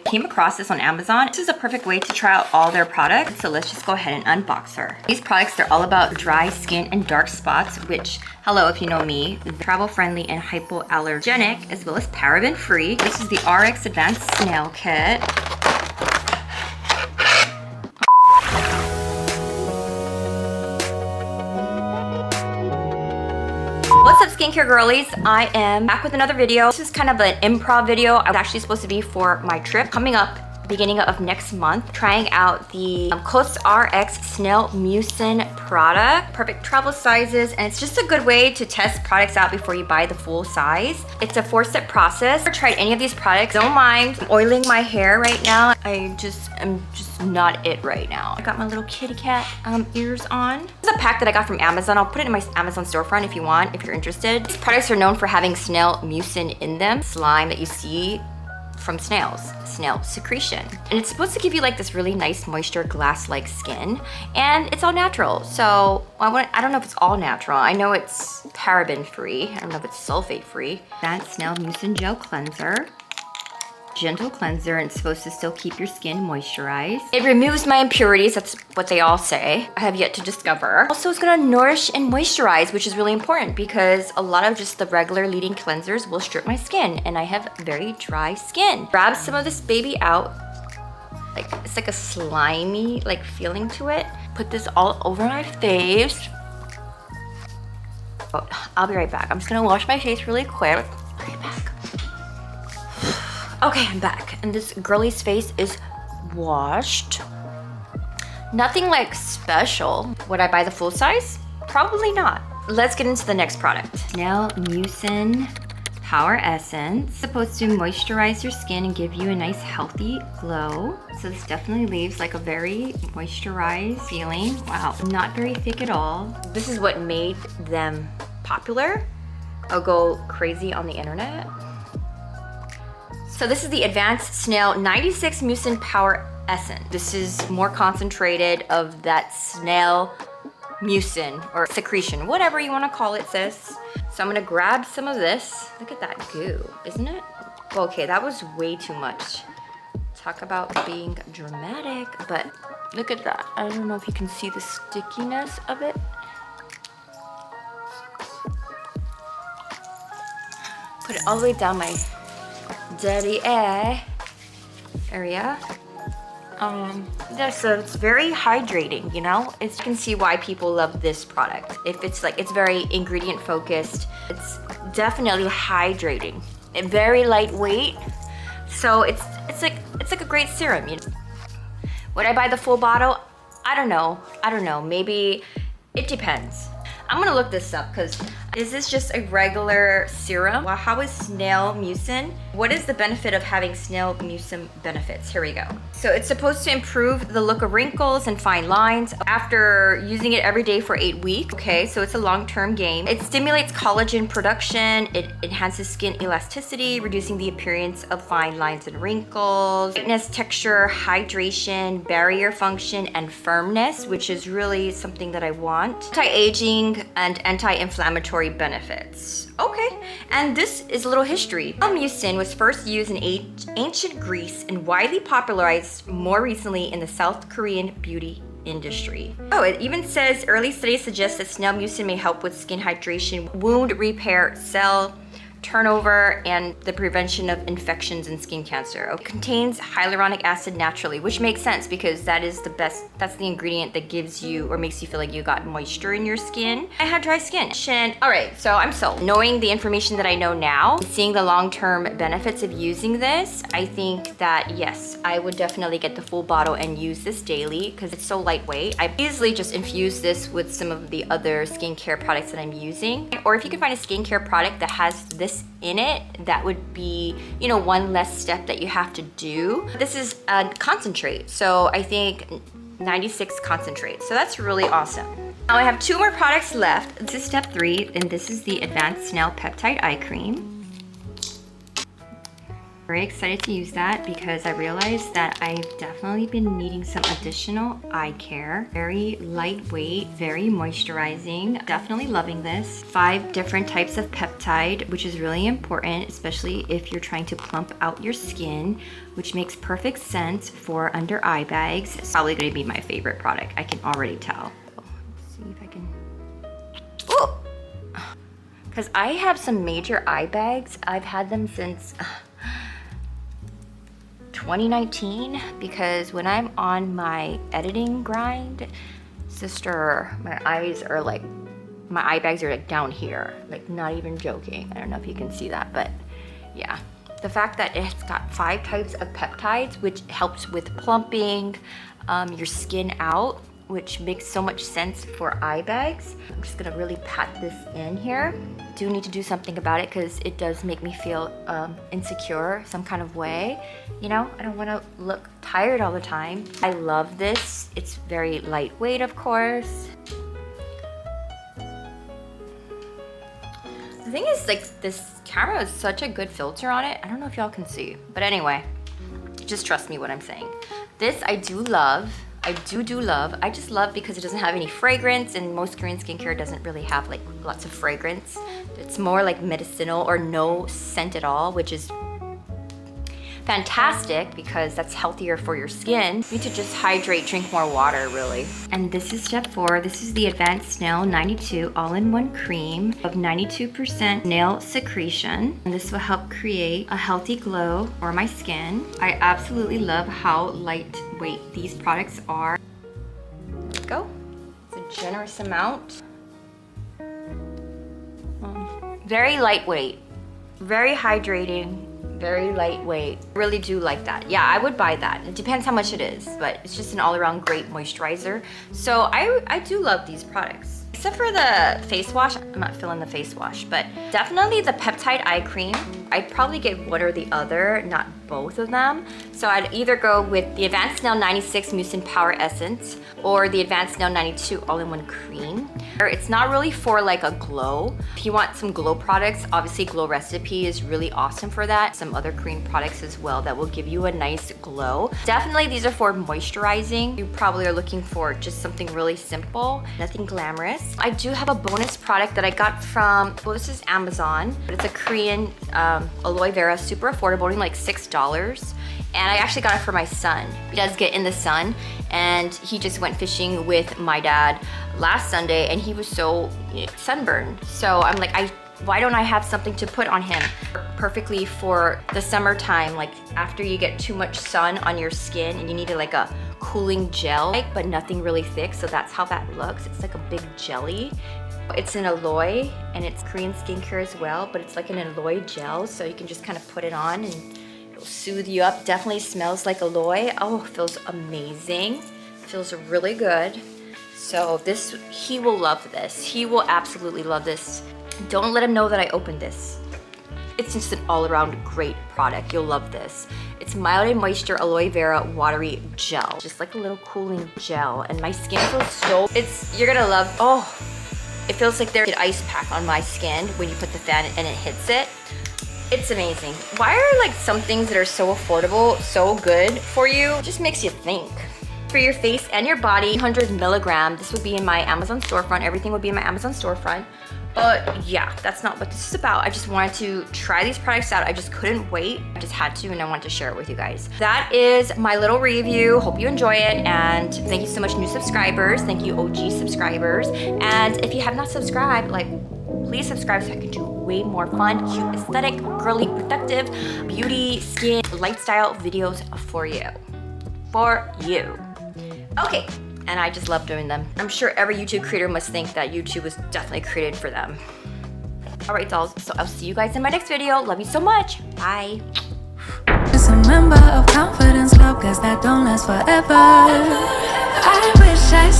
Came across this on Amazon. This is a perfect way to try out all their products. So let's just go ahead and unbox her. These products, they're all about dry skin and dark spots, which, hello, if you know me, travel friendly and hypoallergenic, as well as paraben free. This is the RX Advanced Snail Kit. What's up, skincare girlies? I am back with another video. This is kind of an improv video. I was actually supposed to be for my trip coming up beginning of next month, trying out the Cosrx Snail Mucin product. Perfect travel sizes, and it's just a good way to test products out before you buy the full size. It's a 4-step process. I've never tried any of these products. Don't mind oiling my hair right now. I'm just not it right now. I got my little kitty cat ears on. This is a pack that I got from Amazon. I'll put it in my Amazon storefront if you want, if you're interested. These products are known for having snail mucin in them, slime that you see from snails, snail secretion. And it's supposed to give you like this really nice moisture glass-like skin, and it's all natural. So I don't know if it's all natural. I know it's paraben free. I don't know if it's sulfate free. Advanced Snail Mucin Gel Cleanser. Gentle cleanser, and it's supposed to still keep your skin moisturized. It removes my impurities, that's what they all say. I have yet to discover. Also, it's gonna nourish and moisturize, which is really important because a lot of just the regular leading cleansers will strip my skin, and I have very dry skin. Grab some of this baby out. Like, it's like a slimy like feeling to it. Put this all over my face. Oh, I'll be right back. I'm just gonna wash my face really quick. Right back. Okay, I'm back, and this girly's face is washed. Nothing like special. Would I buy the full size? Probably not. Let's get into the next product. Snail Mucin Power Essence. It's supposed to moisturize your skin and give you a nice healthy glow. So this definitely leaves like a very moisturized feeling. Wow, not very thick at all. This is what made them popular. I'll go crazy on the internet. So this is the Advanced Snail 96 Mucin Power Essence. This is more concentrated of that snail mucin or secretion, whatever you want to call it, sis. So I'm gonna grab some of this. Look at that goo, isn't it? Okay, that was way too much. Talk about being dramatic, but look at that. I don't know if you can see the stickiness of it. Put it all the way down my dirty area. So it's very hydrating, you know? You can see why people love this product. If it's like, it's very ingredient focused. It's definitely hydrating and very lightweight. So it's like a great serum. You know? Would I buy the full bottle? I don't know. Maybe it depends. I'm gonna look this up because is this just a regular serum? Well, how is snail mucin? What is the benefit of having snail mucin benefits? Here we go. So it's supposed to improve the look of wrinkles and fine lines after using it every day for 8 weeks. Okay, so it's a long-term game. It stimulates collagen production. It enhances skin elasticity, reducing the appearance of fine lines and wrinkles. Brightness, texture, hydration, barrier function, and firmness, which is really something that I want. Anti-aging and anti-inflammatory benefits. Okay, and this is a little history. Mucin was first used in ancient Greece and widely popularized more recently in the South Korean beauty industry. Oh, it even says early studies suggest that snail mucin may help with skin hydration, wound repair, cell turnover, and the prevention of infections and skin cancer. It contains hyaluronic acid naturally, which makes sense because that's the ingredient that gives you or makes you feel like you got moisture in your skin. I have dry skin. All right, so I'm sold. Knowing the information that I know now, seeing the long-term benefits of using this, I think that yes, I would definitely get the full bottle and use this daily because it's so lightweight. I easily just infuse this with some of the other skincare products that I'm using. Or if you can find a skincare product that has this in it, that would be, you know, one less step that you have to do. This is a concentrate, so I think 96 concentrate, so that's really awesome. Now I have 2 more products left. This is step 3, and this is the Advanced Snail Peptide Eye Cream. Very excited to use that because I realized that I've definitely been needing some additional eye care. Very lightweight, very moisturizing. Definitely loving this. 5 different types of peptide, which is really important, especially if you're trying to plump out your skin, which makes perfect sense for under eye bags. It's probably gonna be my favorite product. I can already tell. Let's see if I can. Oh! Because I have some major eye bags. I've had them since 2019, because when I'm on my editing grind, sister, my eyes are like, my eye bags are like down here, like not even joking. I don't know if you can see that, but yeah. The fact that it's got 5 types of peptides, which helps with plumping your skin out, which makes so much sense for eye bags. I'm just gonna really pat this in here. Do need to do something about it because it does make me feel insecure some kind of way. You know, I don't wanna look tired all the time. I love this. It's very lightweight, of course. The thing is, like, this camera has such a good filter on it. I don't know if y'all can see, but anyway, just trust me what I'm saying. This I do love. I do love. I just love because it doesn't have any fragrance, and most Korean skincare doesn't really have like lots of fragrance. It's more like medicinal or no scent at all, which is fantastic because that's healthier for your skin. You need to just hydrate, drink more water, really. And this is step 4. This is the Advanced Nail 92 All-in-One Cream of 92% nail secretion. And this will help create a healthy glow for my skin. I absolutely love how lightweight these products are. There we go. It's a generous amount. Very lightweight, very hydrating. Very lightweight. I really do like that. Yeah, I would buy that. It depends how much it is, but it's just an all-around great moisturizer. So I do love these products. Except for the face wash. I'm not feeling the face wash, but definitely the peptide eye cream. I'd probably get one or the other, not both of them. So I'd either go with the Advanced Nail 96 Mucin Power Essence or the Advanced Nail 92 All-in-One Cream. It's not really for like a glow. If you want some glow products, obviously Glow Recipe is really awesome for that. Some other cream products as well that will give you a nice glow. Definitely these are for moisturizing. You probably are looking for just something really simple, nothing glamorous. I do have a bonus product that I got from, well, this is Amazon, but it's a Korean aloe vera, super affordable, only like $6. And I actually got it for my son. He does get in the sun, and he just went fishing with my dad last Sunday, and he was so sunburned. So I'm like, why don't I have something to put on him? Perfectly for the summertime, like after you get too much sun on your skin and you need like a cooling gel, but nothing really thick, so that's how that looks. It's like a big jelly. It's an aloe, and it's Korean skincare as well, but it's like an aloe gel, so you can just kind of put it on and it'll soothe you up. Definitely smells like aloe. Oh, it feels amazing. Feels really good. So this, he will love this. He will absolutely love this. Don't let him know that I opened this. It's just an all-around great product. You'll love this. It's Mild and Moisture Aloe Vera Watery Gel. Just like a little cooling gel. And my skin feels so, you're gonna love, oh, it feels like there's an ice pack on my skin when you put the fan and it hits it. It's amazing. Why are like some things that are so affordable so good for you? It just makes you think. For your face and your body, 100 milligram. This would be in my Amazon storefront. Everything would be in my Amazon storefront. But yeah, that's not what this is about. I just wanted to try these products out. I just couldn't wait. I just had to, and I wanted to share it with you guys. That is my little review. Hope you enjoy it, and thank you so much, new subscribers. Thank you, OG subscribers. And if you have not subscribed, like, please subscribe so I can do way more fun, cute, aesthetic, girly, productive, beauty, skin, lifestyle videos for you. For you. Okay. And I just love doing them. I'm sure every YouTube creator must think that YouTube was definitely created for them. All right, dolls, so I'll see you guys in my next video. Love you so much. Bye. Just a member of Confidence Club, 'cause that don't last forever. I wish I